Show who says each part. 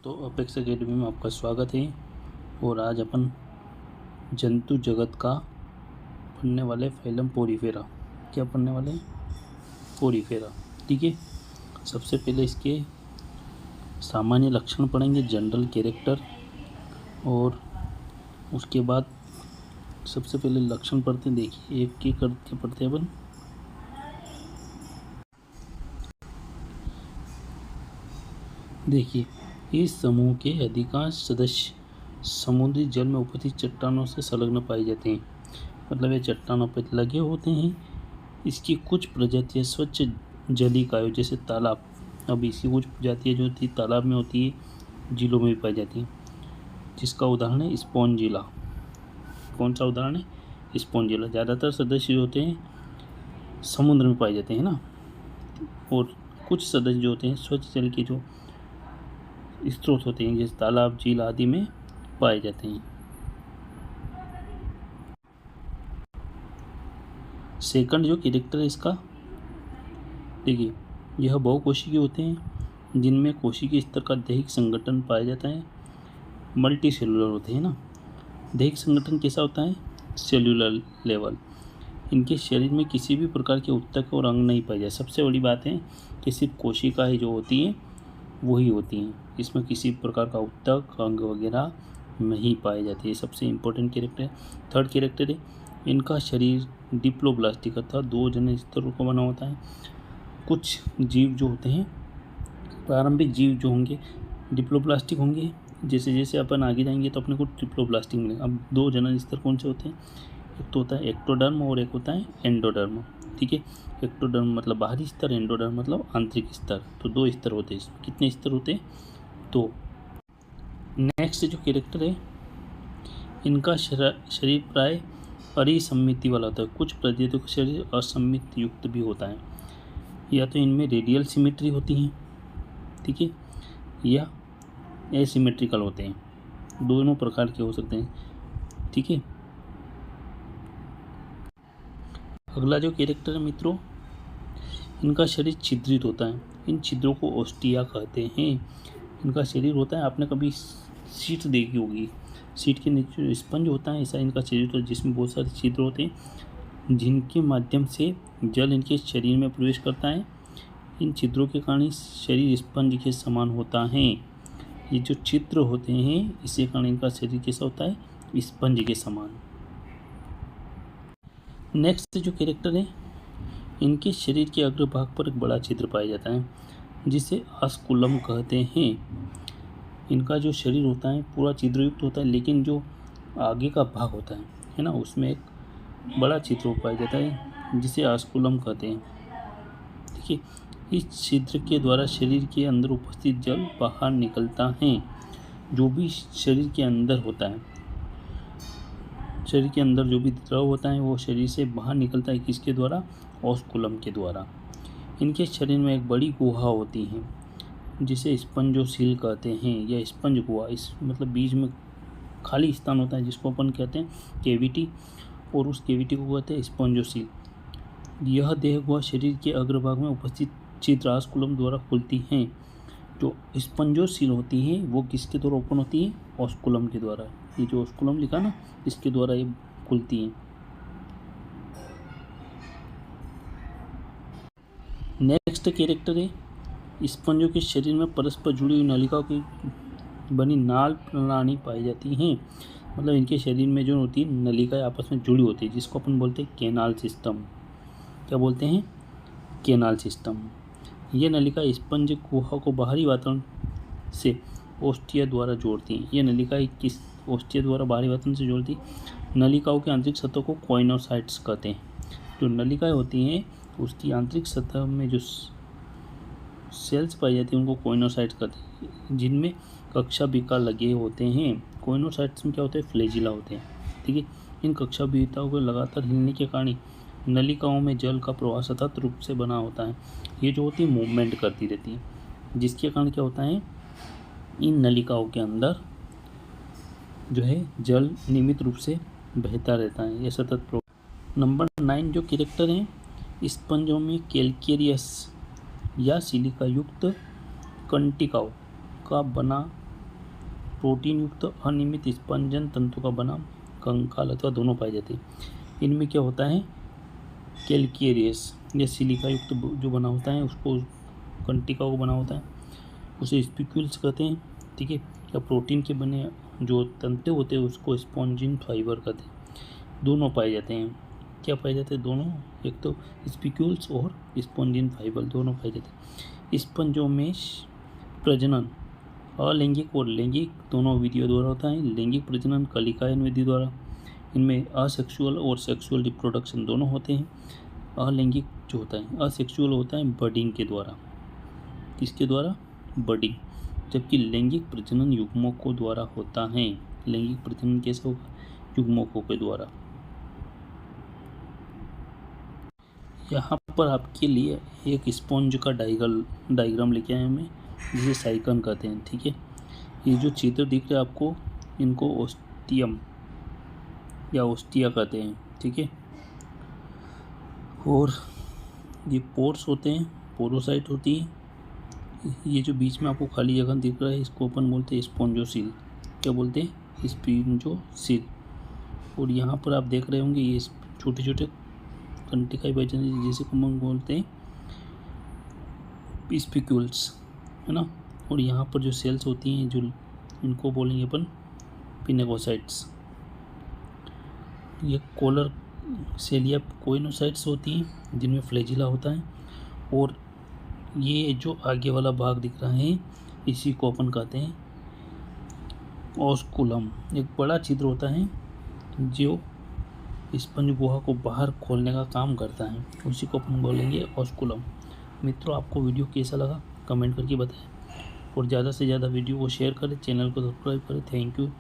Speaker 1: तो apex academy में आपका स्वागत है। और आज अपन जंतु जगत का पढ़ने वाले फाइलम पोरीफेरा। क्या पढ़ने वाले हैं? पोरीफेरा। ठीक है। सबसे पहले इसके सामान्य लक्षण पढ़ेंगे, जनरल कैरेक्टर, और उसके बाद सबसे पहले लक्षण पढ़ते हैं। देखिए एक एक करके पढ़ते हैं अपन। देखिए, इस समूह के अधिकांश सदस्य समुद्री जल में उपस्थित चट्टानों से संलग्न पाए जाते हैं। मतलब ये चट्टानों पर लगे होते हैं। इसकी कुछ प्रजातियां स्वच्छ जलीय जैसे तालाब, अब इसकी कुछ प्रजातियां जो होती है तालाब में होती है, झीलों में भी पाई जाती हैं। जिसका उदाहरण है स्पॉन्जिला। कौन सा उदाहरण है? स्पॉन्जिला। ज़्यादातर सदस्य जो होते हैं समुद्र में पाए जाते हैं ना, और कुछ सदस्य जो होते हैं स्वच्छ जल के जो स्रोत होते हैं जैसे तालाब, झील आदि में पाए जाते हैं। सेकंड जो कैरेक्टर है इसका, देखिए यह बहुकोशिकीय होते हैं जिनमें कोशिकीय स्तर का दैहिक संगठन पाया जाता है। मल्टी सेलुलर होते हैं ना। दैहिक संगठन कैसा होता है? Cellular level. इनके शरीर में किसी भी प्रकार के उत्तक और अंग नहीं पाए जाते। सबसे बड़ी बात है कि सिर्फ कोशिकाएं जो होती हैं वही होती हैं, इसमें किसी प्रकार का उत्तक अंग वगैरह नहीं पाए जाते। ये सबसे इम्पोर्टेंट कैरेक्टर है। थर्ड कैरेक्टर है, इनका शरीर डिप्लोब्लास्टिक अर्थात दो जन स्तरों का बना होता है। कुछ जीव जो होते हैं, प्रारंभिक जीव जो होंगे डिप्लोब्लास्टिक होंगे। जैसे जैसे अपन आगे जाएंगे तो अपने को ट्रिप्लोब्लास्टिक मिलेगा। अब दो जनन स्तर कौन से होते हैं? एक तो होता है एक्टोडर्म और एक होता है एंडोडर्म। ठीक है। एक्टोडर्म मतलब बाहरी स्तर, एंडोडर्म मतलब आंतरिक स्तर। तो दो स्तर होते हैं। इसमें कितने स्तर होते हैं? तो नेक्स्ट जो कैरेक्टर है, इनका शरीर प्राय परिसम्मिति वाला होता है। कुछ प्रजातियों का शरीर असम्मित युक्त भी होता है। या तो इनमें रेडियल सिमेट्री होती है, ठीक है, या एसिमेट्रिकल होते हैं। दोनों प्रकार के हो सकते हैं। ठीक है। अगला जो कैरेक्टर है मित्रों, इनका शरीर छिद्रित होता है। इन छिद्रों को ओस्टिया कहते हैं। इनका शरीर होता है, आपने कभी सीट देखी होगी, सीट के नीचे स्पंज होता है, ऐसा इनका शरीर होता है जिसमें बहुत सारे छिद्र होते हैं जिनके माध्यम से जल इनके शरीर में प्रवेश करता है। इन छिद्रों के कारण शरीर स्पंज के समान होता है। ये जो छिद्र होते हैं इसके कारण इनका शरीर कैसा होता है? स्पंज के समान। नेक्स्ट जो कैरेक्टर है, इनके शरीर के अग्रभाग पर एक बड़ा छिद्र पाया जाता है जिसे आस्कुलम कहते हैं। इनका जो शरीर होता है पूरा छिद्रयुक्त होता है, लेकिन जो आगे का भाग होता है ना, उसमें एक बड़ा छिद्र पाया जाता है जिसे आस्कुलम कहते हैं। ठीक है। इस छिद्र के द्वारा शरीर के अंदर उपस्थित जल बाहर निकलता है। जो भी शरीर के अंदर होता है, शरीर के अंदर जो भी द्रव होता है वो शरीर से बाहर निकलता है। किसके द्वारा? ऑस्कुलम के द्वारा। इनके शरीर में एक बड़ी गुहा होती है जिसे स्पंजोसील कहते हैं, या स्पंज गुहा। इस मतलब बीच में खाली स्थान होता है जिसको अपन कहते हैं कैविटी, और उस कैविटी को कहते हैं स्पंजोसील। यह देह गुहा शरीर के अग्रभाग में उपस्थित छिद्र ऑस्कुलम द्वारा खुलती हैं। जो स्पंजोसील होती हैं वो किसके द्वारा ओपन होती है? ऑस्कुलम के द्वारा। ये जो ऑस्कुलम लिखा ना, इसके द्वारा ये खुलती हैं। नेक्स्ट कैरेक्टर है, स्पंजों के शरीर में परस्पर जुड़ी हुई नलिकाओं की बनी नाल प्रणाली पाई जाती हैं। मतलब इनके शरीर में जो होती है नलिकाएं आपस में जुड़ी होती है, जिसको अपन बोलते हैं केनाल सिस्टम। क्या बोलते हैं? Canal system. ये नलिका स्पंज गुहा को बाहरी वातावरण से ओस्टिया द्वारा जोड़ती हैं। ये नलिकाएं किस ओस्टिया द्वारा बाहरी वातावरण से जोड़ती हैं? नलिकाओं की आंतरिक सतह को कॉइनोसाइट्स कहते हैं। जो नलिकाएं होती हैं उसकी आंतरिक सतह में जो सेल्स पाई जाती हैं उनको कॉइनोसाइट्स कहते हैं, जिनमें कक्षा बिका लगे होते हैं। कॉइनोसाइट्स में क्या होते हैं? फ्लैजिला होते हैं। ठीक है। इन कक्षा बिकाओं को लगातार हिलने के कारण नलिकाओं में जल का प्रवाह सतत रूप से बना होता है। ये जो होती है मूवमेंट करती रहती है, जिसके कारण क्या होता है? इन नलिकाओं के अंदर जो है जल नियमित रूप से बहता रहता है। यह सतत प्रवाह। नंबर 9 जो कैरेक्टर हैं, स्पंजों में कैल्केरियस या सिलिका युक्त कंटिकाओं का बना प्रोटीन युक्त अनियमित स्पंजन तंतु का बना कंकाल अथवा दोनों पाए जाते हैं। इनमें क्या होता है, कैलकेरियस या सिलिका युक्त जो बना होता है उसको कंटिका को बना होता है उसे स्पिक्यूल्स कहते हैं, ठीक है। या प्रोटीन के बने जो तंतु होते हैं उसको स्पॉन्जिन फाइबर कहते हैं। दोनों पाए जाते हैं। क्या पाए जाते हैं दोनों, एक तो स्पिक्यूल्स और स्पॉन्जिन फाइबर दोनों पाए जाते हैं। स्पंजोमेश प्रजनन अलैंगिक और लैंगिक दोनों विधियों द्वारा होता है। लैंगिक प्रजनन कलिकायन विधि द्वारा, इनमें असेक्सुअल और सेक्सुअल रिप्रोडक्शन दोनों होते हैं। अलैंगिक जो होता है असेक्सुअल होता है बडिंग के द्वारा, किसके द्वारा, बडिंग, जबकि लैंगिक प्रजनन युग्मकों द्वारा होता है। लैंगिक प्रजनन कैसे होगा, युग्मकों के द्वारा। यहाँ पर आपके लिए एक स्पॉन्ज का डायग्राम लेके आए हमें, जिसे साइकन कहते हैं, ठीक है। ये जो चित्र दिख रहे हैं आपको, इनको ओस्टियम या ओस्टिया कहते हैं, ठीक है। और ये पोर्स होते हैं, पोरोसाइट होती है। ये जो बीच में आपको खाली जगह दिख रहा है इसको अपन बोलते हैं स्पॉन्जोसील। क्या बोलते हैं, स्पॉन्जोसील। और यहाँ पर आप देख रहे होंगे ये छोटे छोटे कंटिकाई पाए जाते हैं, जिसे हम बोलते हैं स्पिक्यूल्स, है ना। और यहाँ पर जो सेल्स होती हैं जो इनको बोलेंगे अपन पिनेकोसाइट्स। ये कोलर सेल या कोइनोसाइट्स होती हैं जिनमें फ्लैजिला होता है। और ये जो आगे वाला भाग दिख रहा है इसी को अपन कहते हैं ऑस्कुलम। एक बड़ा छिद्र होता है जो स्पंज गुहा को बाहर खोलने का काम करता है, उसी को अपन बोलेंगे ऑस्कुलम। मित्रों, आपको वीडियो कैसा लगा कमेंट करके बताएं और ज़्यादा से ज़्यादा वीडियो को शेयर करें, चैनल को सब्सक्राइब करें। Thank you.